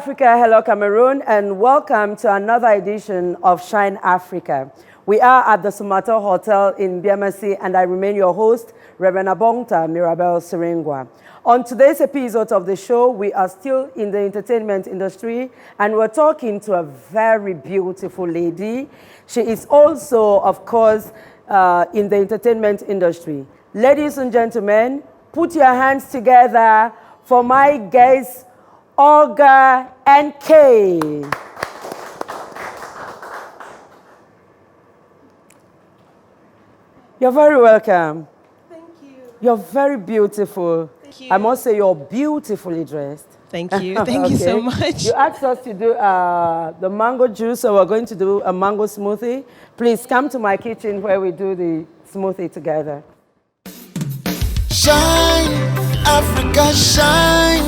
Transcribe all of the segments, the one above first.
Africa, hello Cameroon, and welcome to another edition of Shine Africa. We are at the Sumata Hotel in BMC, and I remain your host, Reverend Abongta Mirabel Serengwa. On today's episode of the show, we are still in the entertainment industry, and we're talking to a very beautiful lady. She is also, of course, in the entertainment industry. Ladies and gentlemen, put your hands together for my guest, Olga NK. You're very welcome. Thank you. You're very beautiful. Thank you. I must say you're beautifully dressed. Thank you. Thank you so much. You asked us to do the mango juice, so we're going to do a mango smoothie. Please come to my kitchen where we do the smoothie together. Shine, Africa, shine.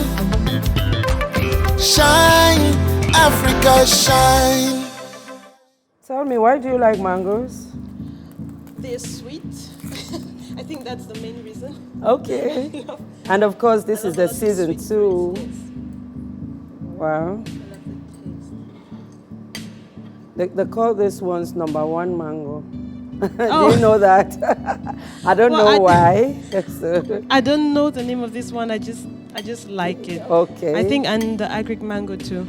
Shine, Africa, shine. Tell me, why do you like mangoes? They're sweet. I think that's the main reason. Okay. And of course, this is the season too. Yes. Wow. They call this one's #1 mango. Oh. Do you know that? I don't know why. I don't know the name of this one. I just like it. Okay. I think and the agric mango too.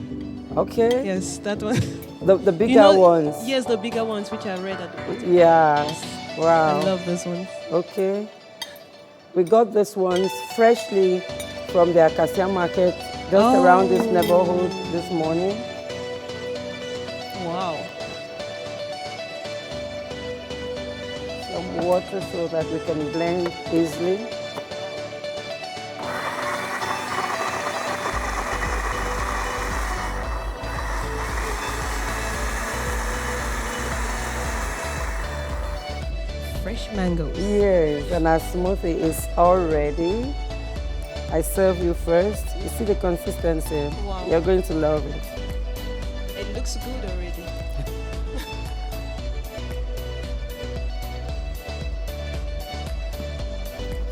Okay. Yes, that one. The bigger ones. Yes, the bigger ones which are red at the bottom. Yeah. Wow. I love those ones. Okay. We got these ones freshly from the Acacia market just around this neighborhood this morning. Wow. Some water so that we can blend easily. Fresh mangoes. Yes, and our smoothie is all ready. I serve you first. You see the consistency? Wow. You're going to love it. It looks good already.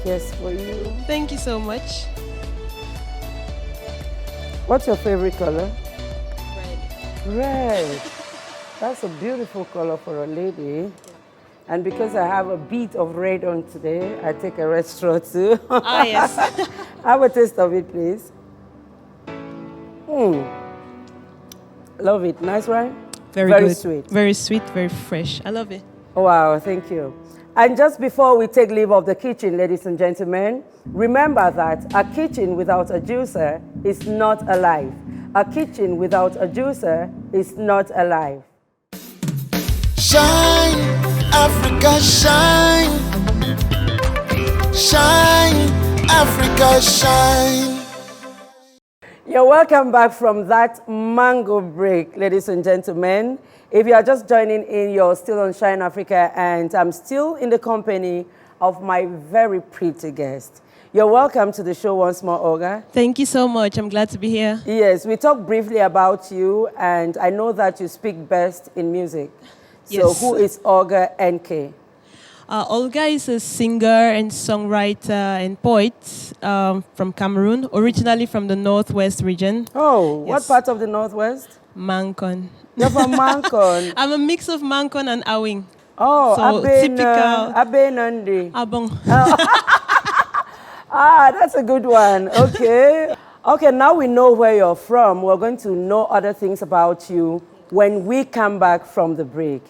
Here's for you. Thank you so much. What's your favorite color? Red. Red. That's a beautiful color for a lady. And because I have a bit of red on today, I take a red straw too. Ah, yes. Have a taste of it, please. Love it. Nice, right? Very good. Sweet. Very sweet, very fresh. I love it. Wow, thank you. And just before we take leave of the kitchen, ladies and gentlemen, remember that a kitchen without a juicer is not alive. A kitchen without a juicer is not alive. Shine, Africa, shine. Shine, Africa, shine. You're welcome back from that mango break, ladies and gentlemen. If you are just joining in, you're still on Shine Africa, and I'm still in the company of my very pretty guest. You're welcome to the show once more, Olga. Thank you so much. I'm glad to be here. Yes, we talked briefly about you, and I know that you speak best in music. So Yes. who is Olga NK? Olga is a singer and songwriter and poet from Cameroon, originally from the Northwest region. Oh, what Yes. part of the Northwest? Mancon. You're from Mancon. I'm a mix of Mancon and Awing. Oh, So typical. Abenandi. Abong. Ah, that's a good one. Okay. Okay, now we know where you're from. We're going to know other things about you when we come back from the break.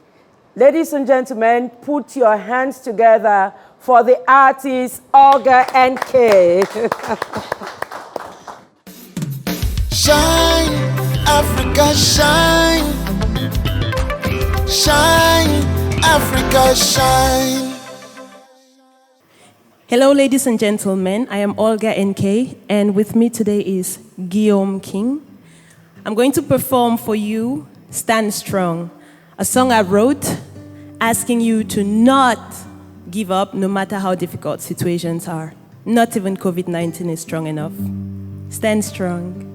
Ladies and gentlemen, put your hands together for the artist Olga NK. Shine, Africa, shine. Shine, Africa, shine. Hello, ladies and gentlemen. I am Olga NK, and with me today is Guillaume King. I'm going to perform for you Stand Strong, a song I wrote asking you to not give up no matter how difficult situations are. Not even COVID-19 is strong enough. Stand strong.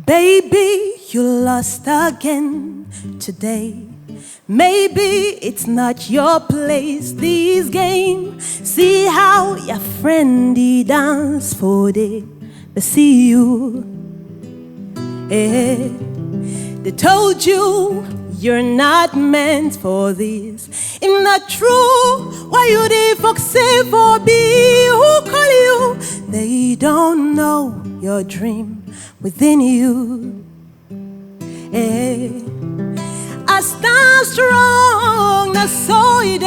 Baby, you lost again today. Maybe it's not your place, this game. See how your friendy dance for day. But see you, they told you you're not meant for this. If not true, why you the folks say for be? Who call you? They don't know your dream within you. I stand strong, na so ide.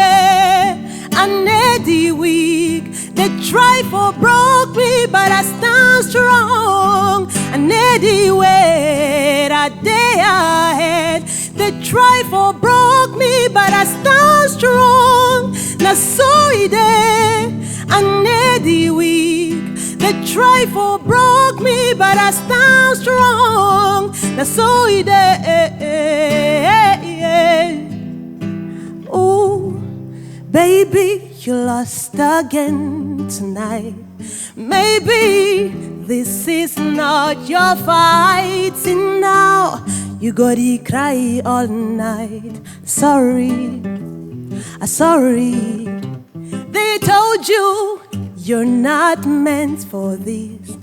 I need the weak. They try for broke me, but I stand strong. I need the way that day ahead. They try for broke me, but I stand strong. Na so ide. I need the weak. They try for broke me, but I stand strong. Na so ide. Ooh, baby, you lost again tonight. Maybe this is not your fight. See now, you gotta cry all night. Sorry, sorry. They told you you're not meant for this.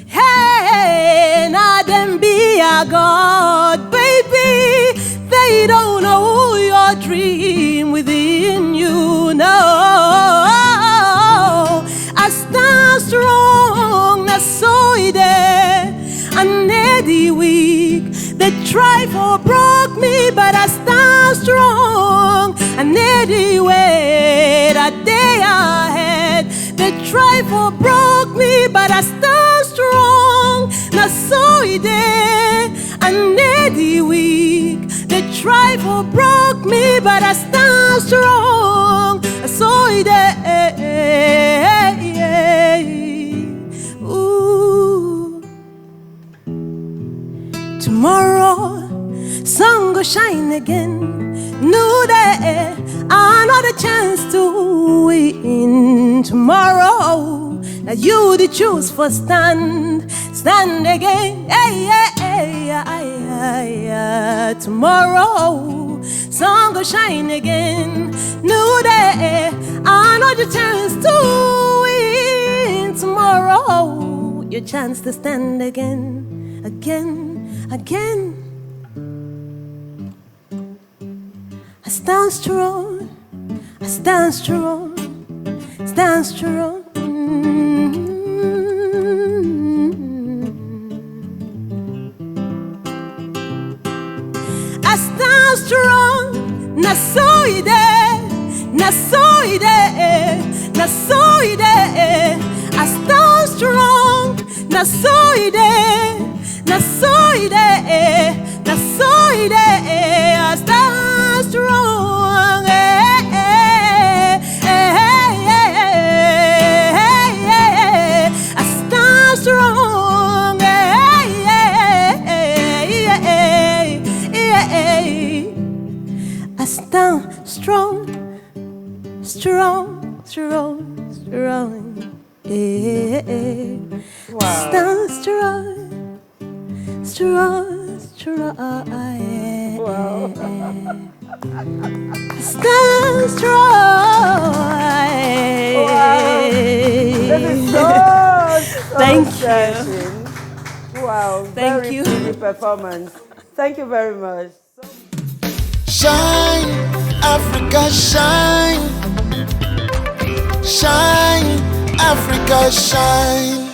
Hey, now them be a god, baby. They don't know your dream within you. No, I stand strong, na so ide. I need the weak. They try for broke me, but I stand strong. I need the way that day ahead. They try for broke me, but I stand strong. Na so ide. I need the weak. They try for broke me, but I stand strong. Na so ide. Ooh. Tomorrow, sun go shine again. New day, another chance to win. Tomorrow, now you the choose for stand again. Hey, hey, hey, hey. Tomorrow, sun go shine again. New day, another chance to win. Tomorrow, your chance to stand again, again. I stand strong, I stand strong, stand strong. I stand strong, na so ide, na so ide, na so ide. I stand strong, na so ide, na so ide, na so ide. I stand strong, I stand strong, I stand strong, strong, strong, strong. Wow. Stand strong, strong, strong. Wow. Stand strong. Wow. This is so Thank you. touching. Wow. Thank Very you. pretty performance. Thank you very much. Shine, Africa, shine. Shine, Africa, shine.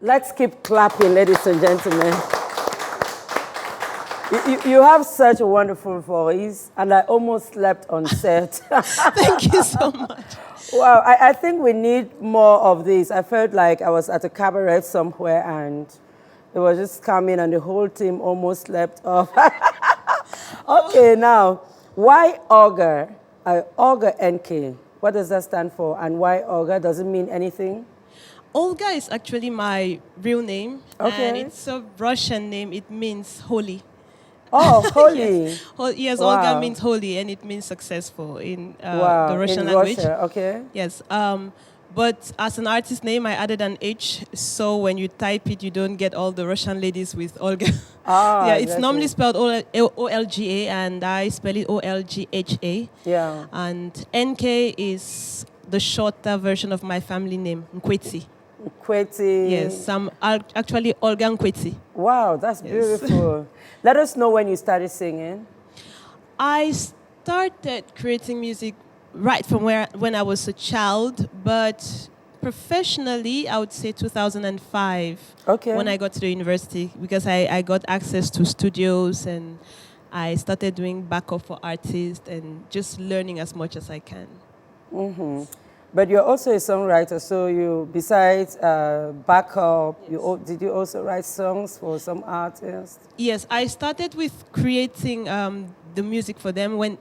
Let's keep clapping, ladies and gentlemen. You have such a wonderful voice, and I almost slept on set. Thank you so much. Wow, I think we need more of this. I felt like I was at a cabaret somewhere, and it was just coming, and the whole team almost slept off. Okay, now, why Olga? Olga NK. What does that stand for? And why Olga? Does it mean anything? Olga is actually my real name. Okay. And it's a Russian name. It means holy. Oh, holy. Yes, yes, Wow. Olga means holy, and it means successful in Wow, the Russian in language. Russia, okay. Yes. But as an artist name, I added an H, so when you type it, you don't get all the Russian ladies with Olga. Ah, Yeah, it's exactly. normally spelled Olga, and I spell it Olgha. Yeah. And NK is the shorter version of my family name, Nkweti. Kweti. Yes, I'm actually Olga Nkweti. Wow, that's Yes. beautiful. Let us know when you started singing. I started creating music right from when I was a child, but professionally, I would say 2005 Okay. when I got to the university, because I got access to studios and I started doing backup for artists and just learning as much as I can. But you're also a songwriter, so you, besides backup, did you also write songs for some artists? Yes, I started with creating the music for them. When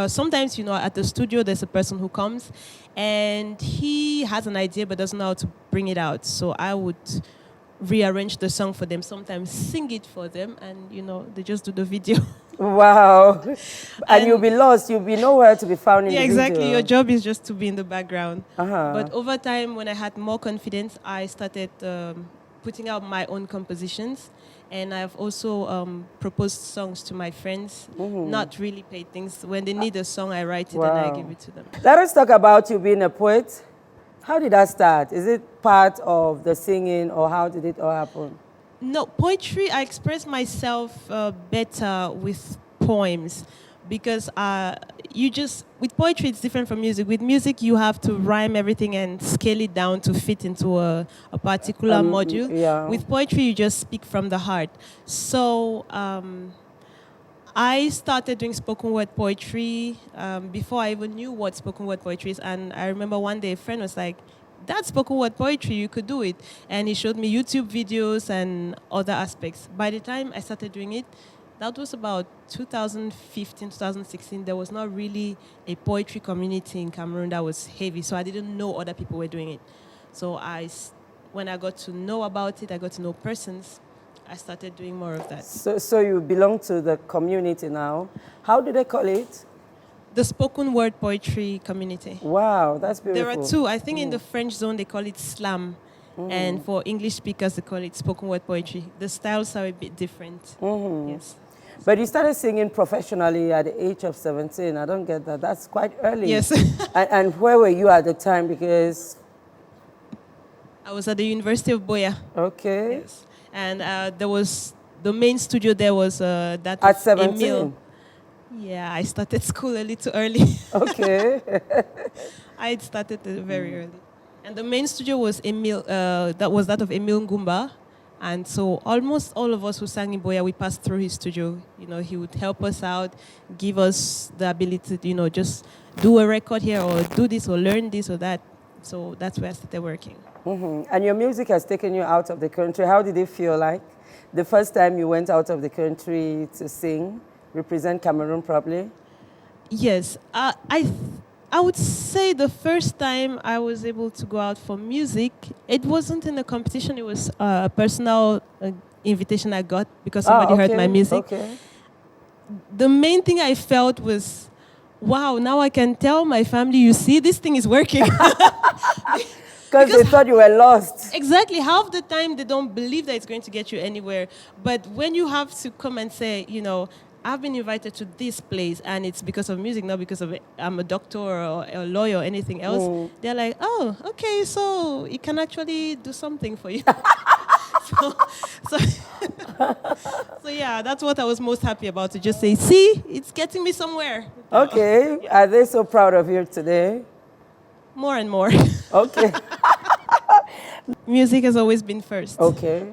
sometimes, at the studio, there's a person who comes and he has an idea but doesn't know how to bring it out. So I would rearrange the song for them, sometimes sing it for them, and they just do the video. Wow. And you'll be lost. You'll be nowhere to be found in Yeah, the exactly. video. Your job is just to be in the background. Uh-huh. But over time, when I had more confidence, I started putting out my own compositions. And I've also proposed songs to my friends, not really paid things. When they need a song, I write it and I give it to them. Let us talk about you being a poet. How did that start? Is it part of the singing, or how did it all happen? No, poetry, I express myself better with poems, because with poetry, it's different from music. With music, you have to rhyme everything and scale it down to fit into a particular module. Yeah. With poetry, you just speak from the heart. So I started doing spoken word poetry before I even knew what spoken word poetry is. And I remember one day a friend was like, "That's spoken word poetry, you could do it." And he showed me YouTube videos and other aspects. By the time I started doing it, that was about 2015, 2016. There was not really a poetry community in Cameroon that was heavy, so I didn't know other people were doing it. So when I got to know about it, I got to know persons, I started doing more of that. So you belong to the community now. How do they call it? The spoken word poetry community. Wow, that's beautiful. There are two. I think in the French zone they call it slam. And for English speakers they call it spoken word poetry. The styles are a bit different. Yes. But you started singing professionally at the age of 17. I don't get that. That's quite early. Yes. and where were you at the time? Because... I was at the University of Boya. Okay. Yes. And there was, the main studio there was that At of 17? Emile. Yeah, I started school a little early. Okay. I had started very early. And the main studio was Emile, that of Emile Ngumba. And so almost all of us who sang in Boya, we passed through his studio. He would help us out, give us the ability to, just do a record here or do this or learn this or that. So that's where I started working. And your music has taken you out of the country. How did it feel like the first time you went out of the country to sing, represent Cameroon properly? Yes. I would say the first time I was able to go out for music, it wasn't in a competition. It was a personal invitation I got because somebody heard my music. Okay. The main thing I felt was, wow, now I can tell my family, you see, this thing is working. Because they thought you were lost. Exactly. Half the time, they don't believe that it's going to get you anywhere. But when you have to come and say, I've been invited to this place, and it's because of music, not because of I'm a doctor or a lawyer or anything else. They're like, oh, okay, so it can actually do something for you. so yeah, that's what I was most happy about, to just say, see, it's getting me somewhere. Okay. Yeah. Are they so proud of you today? More and more. Okay. Music has always been first. Okay.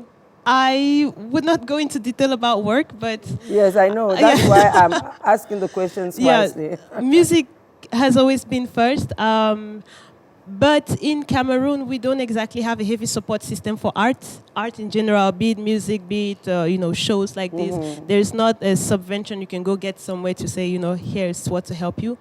I would not go into detail about work, but... Yes, I know. That's why I'm asking the questions wisely. Yeah, music has always been first. But in Cameroon, we don't exactly have a heavy support system for art. Art in general, be it music, be it shows like this. There's not a subvention you can go get somewhere to say, here's what to help you.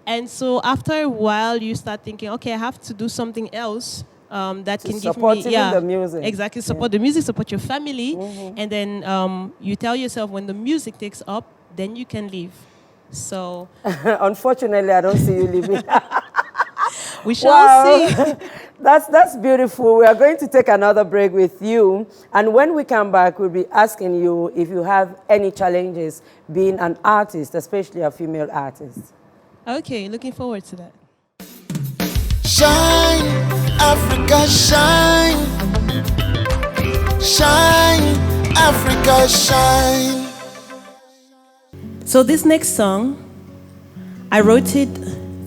And so after a while, you start thinking, okay, I have to do something else that can give me... the music. Exactly, support the music, support your family. And then you tell yourself when the music takes up, then you can leave. So... Unfortunately, I don't see you leaving. We shall see. That's beautiful. We are going to take another break with you. And when we come back, we'll be asking you if you have any challenges being an artist, especially a female artist. Okay, looking forward to that. Shine, Africa, shine. Shine, Africa, shine. So this next song, I wrote it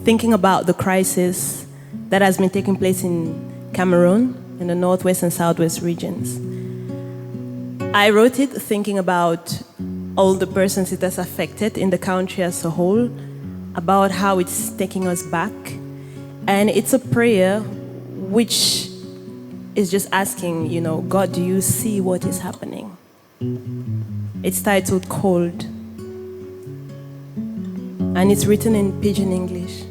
thinking about the crisis that has been taking place in Cameroon, in the northwest and southwest regions. I wrote it thinking about all the persons it has affected in the country as a whole, about how it's taking us back. And it's a prayer which is just asking, God, do you see what is happening? It's titled Cold. And it's written in Pidgin English.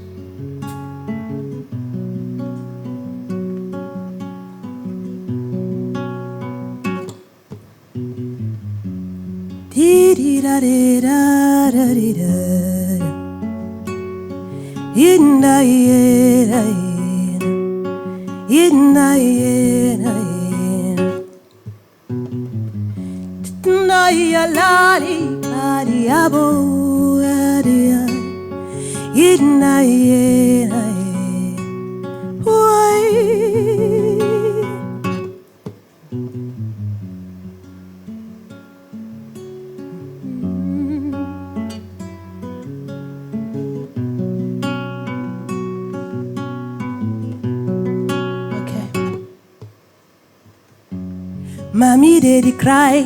Mommy daddy cry.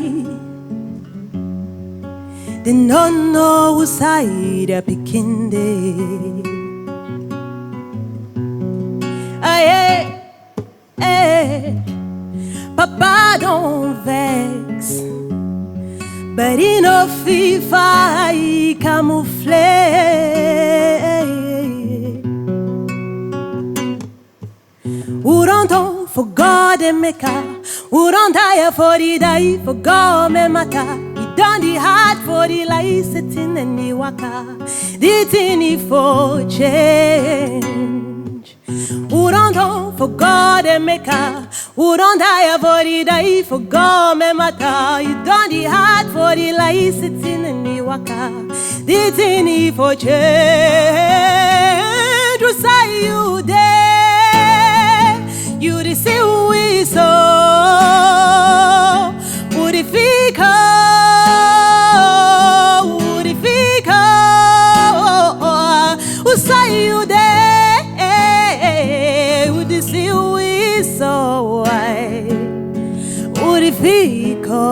They don't know whose side they're picking day. Aye, aye. Papa don't vex, but he no FIFA he camouflage. Who don't for God and make her. Who don't die for the die for God me matter. He done the hard for the life sitting in the waka. The thing for change. Who don't for God and make her. Who don't die for the die for God me matter. He done the hard for the life sitting in the waka. The thing for change. Who say you there? You receive we saw. Purifica, purifica. Who say you there? Who receive we saw. Purifica.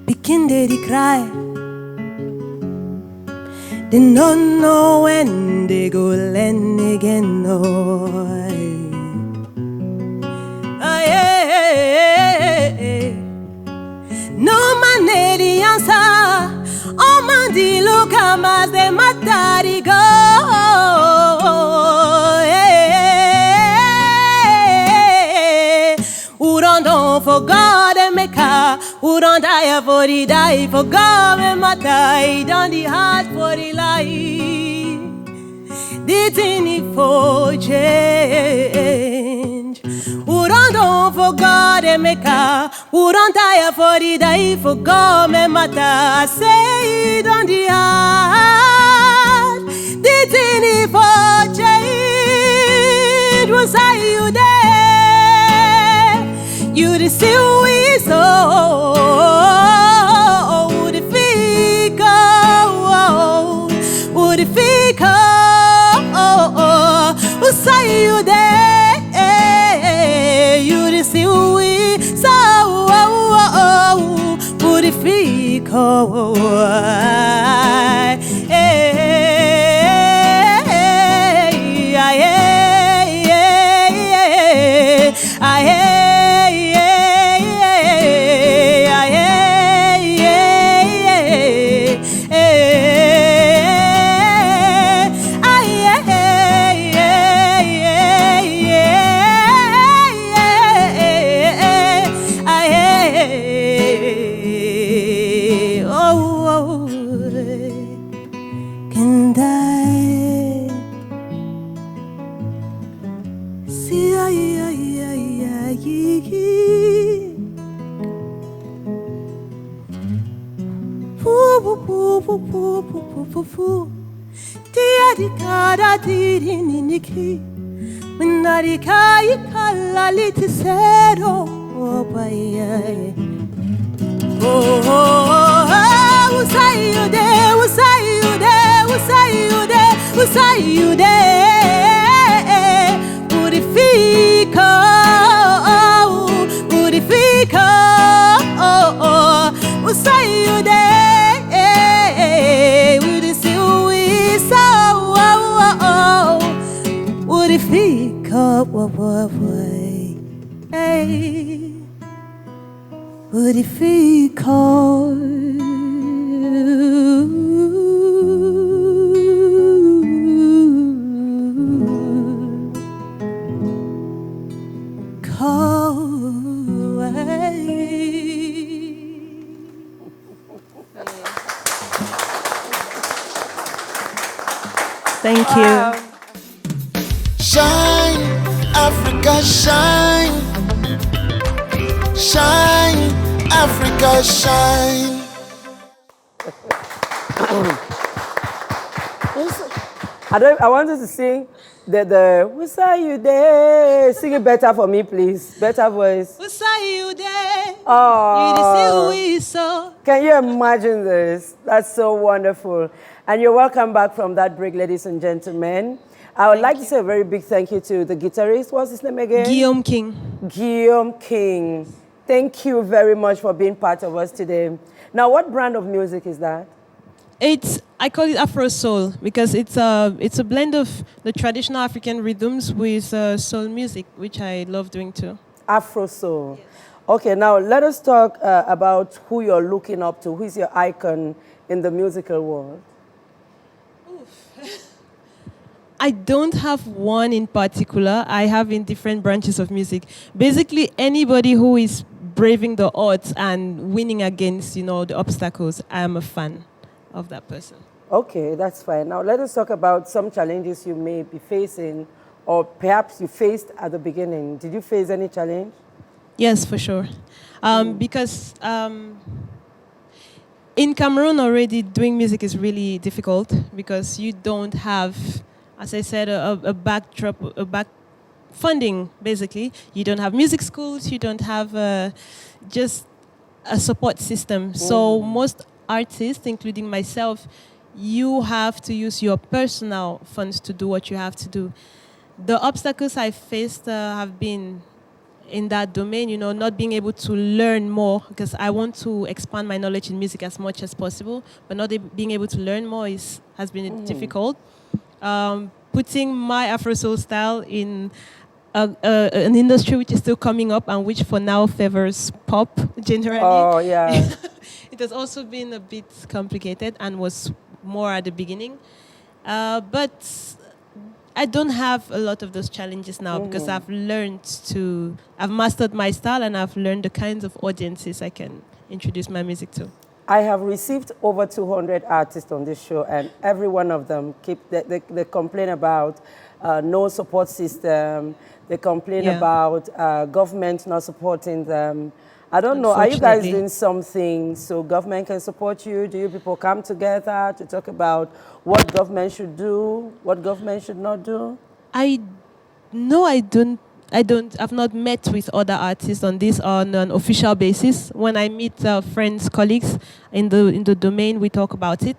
Begin to cry. They don't know when they go land again. No, no man the answer. Oh man, the look as they matter go. Who don't for God and make her. Who don't die for the die for God and matter. Done the heart for the life. The thing for change. Who don't for God and make her. Who don't die for the die for God and matter. I say done the heart. The thing for change. Was I you there? You receive we so. Who say you there? You receive we so. Purifico. fufu. Tiadikada tiriniki. Minarika ikala litisero. Oh, baye. Oh, oh, oh, oh. Usai you there, usai you there, usai you there, usai you there. Purifica, purifica. Oh, oh. Usai you there, udisi oh, oh. Purifica, hey. Purifica. Thank you. Shine, Africa, shine. Shine, Africa, shine. I wanted to sing the "Who's are you there?" Sing it better for me, please. Better voice. Usai you there? Oh. You so. Can you imagine this? That's so wonderful. And you're welcome back from that break, ladies and gentlemen. I would like to say a very big thank you to the guitarist. What's his name again? Guillaume King. Guillaume King. Thank you very much for being part of us today. Now, what brand of music is that? I call it Afro Soul because it's a blend of the traditional African rhythms with soul music, which I love doing too. Afro Soul. Yes. Okay, now let us talk about who you're looking up to. Who is your icon in the musical world? I don't have one in particular. I have in different branches of music. Basically, anybody who is braving the odds and winning against, the obstacles, I am a fan of that person. Okay, that's fine. Now let us talk about some challenges you may be facing, or perhaps you faced at the beginning. Did you face any challenge? Yes, for sure. Because in Cameroon already, doing music is really difficult because you don't have, as I said, a backdrop, funding, basically. You don't have music schools, you don't have just a support system. So most artists, including myself, you have to use your personal funds to do what you have to do. The obstacles I faced have been in that domain, not being able to learn more, because I want to expand my knowledge in music as much as possible, but not being able to learn more has been difficult. Putting my Afro Soul style in an industry which is still coming up and which for now favors pop generally. Oh, yeah. It has also been a bit complicated and was more at the beginning. But I don't have a lot of those challenges now because I've mastered my style and I've learned the kinds of audiences I can introduce my music to. I have received over 200 artists on this show, and every one of them they complain about no support system. They complain about government not supporting them. I don't know, are you guys doing something so government can support you? Do you people come together to talk about what government should do, what government should not do? I've not met with other artists on this on an official basis. When I meet friends, colleagues in the domain, we talk about it.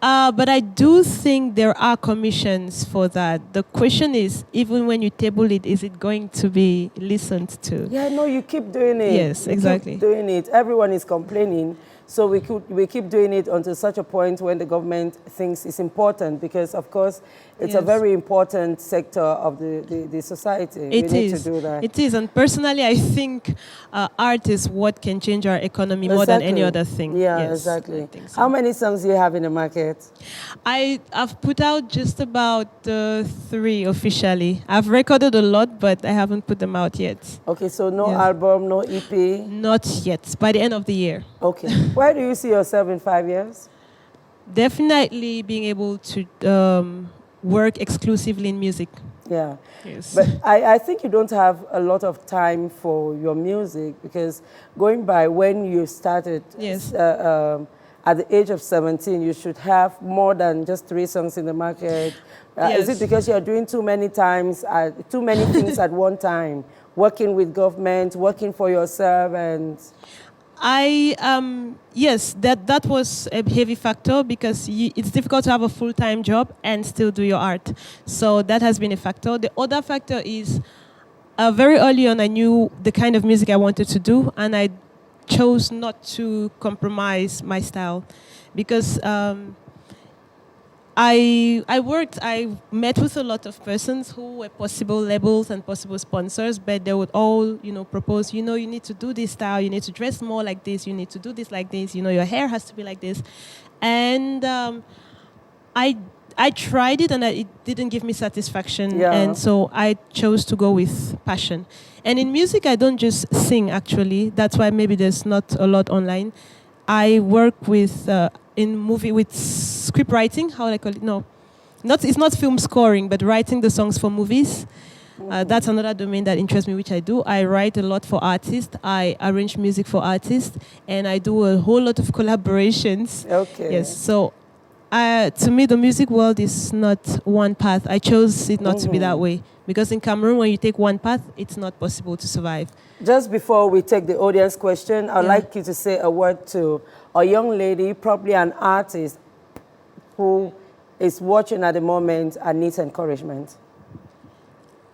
But I do think there are commissions for that. The question is, even when you table it, is it going to be listened to? Yeah, no, you keep doing it. Yes, exactly. You keep doing it. Everyone is complaining. So we keep doing it until such a point when the government thinks it's important, because, of course, it's a very important sector of the society. We need to do that. It is. And personally, I think art is what can change our economy more than any other thing. Yeah, yes, exactly. I think so. How many songs do you have in the market? I've put out just about 3 officially. I've recorded a lot, but I haven't put them out yet. Okay, so no album, no EP? Not yet. By the end of the year. Okay. Where do you see yourself in 5 years? Definitely being able to work exclusively in music. Yeah. Yes. But I think you don't have a lot of time for your music, because going by when you started, yes. at the age of 17, you should have more than just 3 songs in the market. Yes. Is it because you're doing too many things at one time? Working with government, working for yourself, and... Yes, that was a heavy factor because it's difficult to have a full-time job and still do your art. So that has been a factor. The other factor is very early on I knew the kind of music I wanted to do, and I chose not to compromise my style because I met with a lot of persons who were possible labels and possible sponsors, but they would all, propose, you need to do this style, you need to dress more like this, you need to do this like this, your hair has to be like this. And I tried it and it didn't give me satisfaction. Yeah. And so I chose to go with passion. And in music, I don't just sing, actually. That's why maybe there's not a lot online. I work with with script writing. How do I call it? No, it's not film scoring, but writing the songs for movies. That's another domain that interests me, which I do. I write a lot for artists. I arrange music for artists, and I do a whole lot of collaborations. Okay. Yes. So, to me, the music world is not one path. I chose it not to be that way because in Cameroon, when you take one path, it's not possible to survive. Just before we take the audience question, I'd like you to say a word to a young lady, probably an artist, who is watching at the moment and needs encouragement.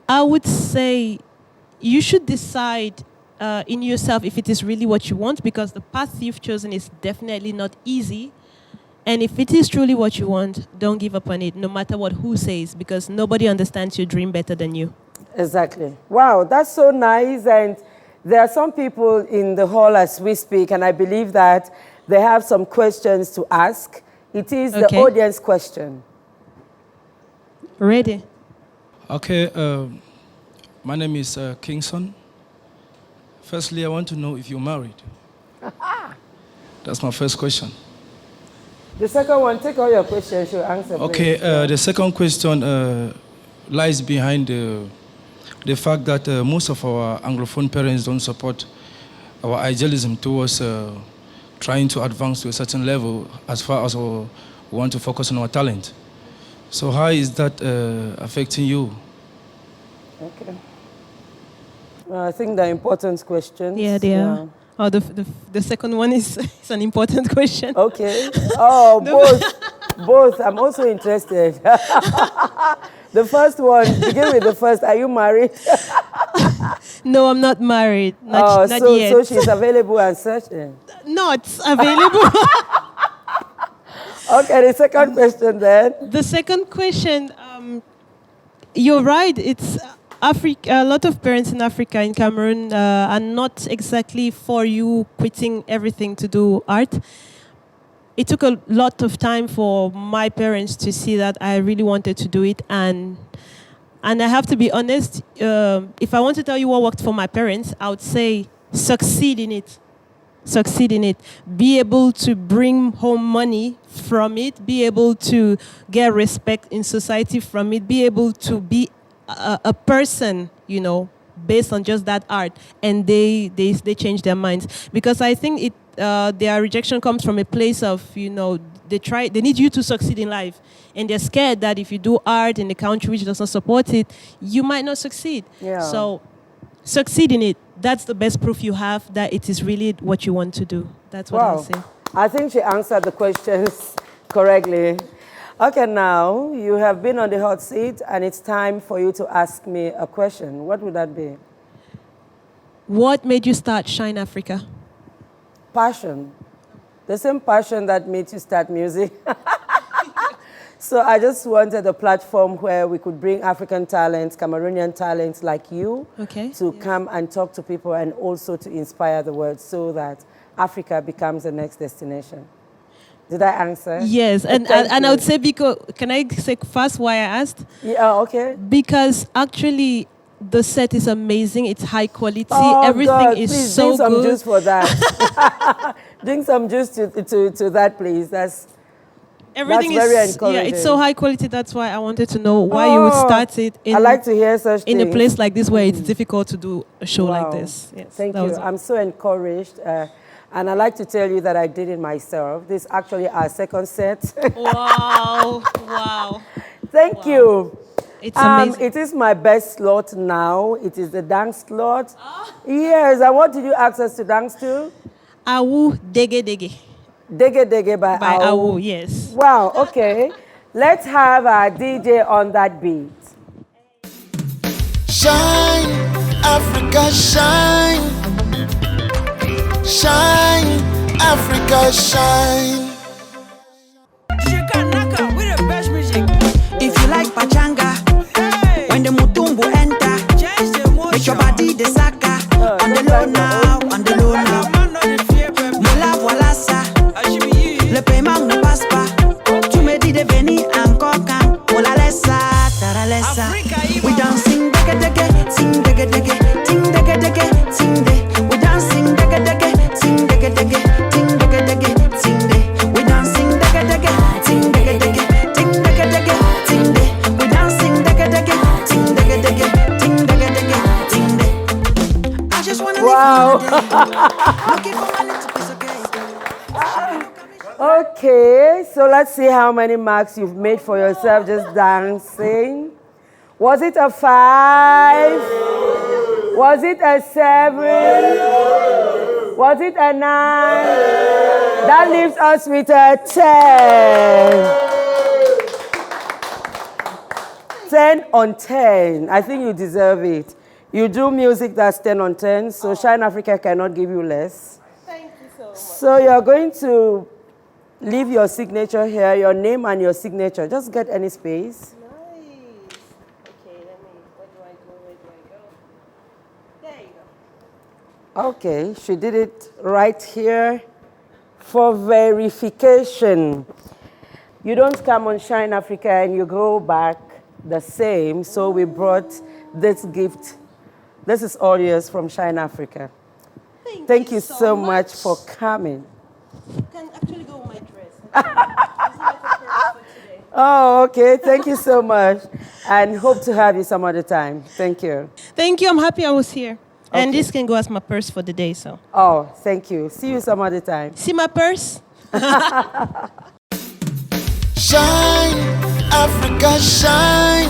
I would say you should decide in yourself if it is really what you want, because the path you've chosen is definitely not easy. And if it is truly what you want, don't give up on it, no matter what who says, because nobody understands your dream better than you. Exactly. Wow, that's so nice. And there are some people in the hall as we speak, and I believe that they have some questions to ask. It is the audience question. Ready? Okay, my name is Kingston. Firstly, I want to know if you're married. That's my first question. The second one, take all your questions, you'll answer. Okay, the second question lies behind the fact that most of our Anglophone parents don't support our idealism towards trying to advance to a certain level as far as we want to focus on our talent. So how is that affecting you? Okay. I think they're important questions. Yeah, they are. Yeah. Oh, the second one is an important question. Okay. Oh, both. I'm also interested. The first one, begin with the first. Are you married? No, I'm not married. Not yet. So she's available and searching. Not available. Okay, the second question then. The second question, you're right. It's Africa. A lot of parents in Africa, in Cameroon, are not exactly for you quitting everything to do art. It took a lot of time for my parents to see that I really wanted to do it, and I have to be honest. If I want to tell you what worked for my parents, I would say succeed in it. Succeed in it. Be able to bring home money from it. Be able to get respect in society from it. Be able to be a person, based on just that art. And they change their minds, because I think their rejection comes from a place of they need you to succeed in life, and they're scared that if you do art in a country which does not support it, you might not succeed. Yeah. So succeed in it. That's the best proof you have that it is really what you want to do. That's what I'll say. I think she answered the questions correctly. Okay, now you have been on the hot seat, and it's time for you to ask me a question. What would that be? What made you start Shine Africa? Passion. The same passion that made you start music. So I just wanted a platform where we could bring African talents, Cameroonian talents like you, to come and talk to people, and also to inspire the world so that Africa becomes the next destination. Did I answer? Yes, and I would say, because, can I say first why I asked? Yeah, okay. Because actually the set is amazing. It's high quality. Oh, everything God, is please, so drink some good. juice for that. Drink some juice to that, please. Everything That's very is encouraging. it's so high quality. That's why I wanted to know why you would start it I like to hear such in things. a place like this where it's difficult to do a show like this. Yes, Thank you. I'm so encouraged. And I'd like to tell you that I did it myself. This is actually our second set. Wow. Wow. Thank you. It's amazing. It is my best slot now. It is the dance slot. Yes, and what did you ask us to dance to? Awu dege dege. Dege Dege by Awu, yes. Wow, okay. Let's have our DJ on that beat. Shine, Africa, shine. Shine, Africa, shine. If you like pachanga, when the mutumbu enter, make your body the saka. On the low now, on the low now. Mola voilasa, le paiement ne passe pas. Tu me dis de venir encore quand? Mola lesa, taralesa. We dancing dege dege, sing dege dege, ting dege dege, sing de. We dancing dege dege, sing dege dege, ting dege dege, sing de. We dancing dege dege, sing dege dege, ting dege dege, sing de. We dancing dege dege, sing dege dege, ting dege dege, sing de. I just wanna Wow. live another day. Looking for my little piece of cake. Okay, so let's see how many marks you've made for yourself just dancing. Was it a 5? Was it a 7? Was it a 9? That leaves us with a 10. 10 on 10. I think you deserve it. You do music that's 10 on 10, so Shine Africa cannot give you less. Thank you so much. So you're going to leave your signature here, your name and your signature. Just get any space. Nice. Okay, where do I go? There you go. Okay, she did it right here for verification. You don't come on Shine Africa and you go back the same, so we brought this gift. This is all yours from Shine Africa. Thank you so much for coming. You can actually go with my dress. It's like a purpose for today. Oh, okay. Thank you so much. And hope to have you some other time. Thank you. Thank you. I'm happy I was here. And Okay. this can go as my purse for the day, so. Oh, thank you. See you some other time. See my purse? Shine, Africa, shine.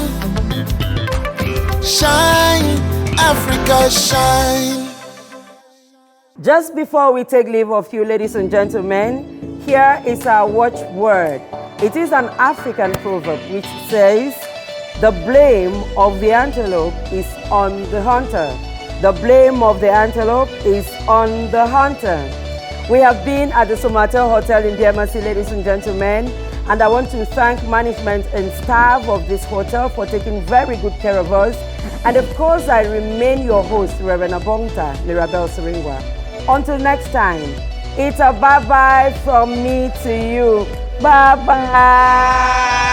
Shine, Africa, shine. Just before we take leave of you, ladies and gentlemen, here is our watchword. It is an African proverb which says, "The blame of the antelope is on the hunter. The blame of the antelope is on the hunter." We have been at the Somatel Hotel in DMC, ladies and gentlemen, and I want to thank management and staff of this hotel for taking very good care of us. And of course, I remain your host, Reverend Abongta Mirabel Seringwa. Until next time, it's a bye-bye from me to you. Bye-bye.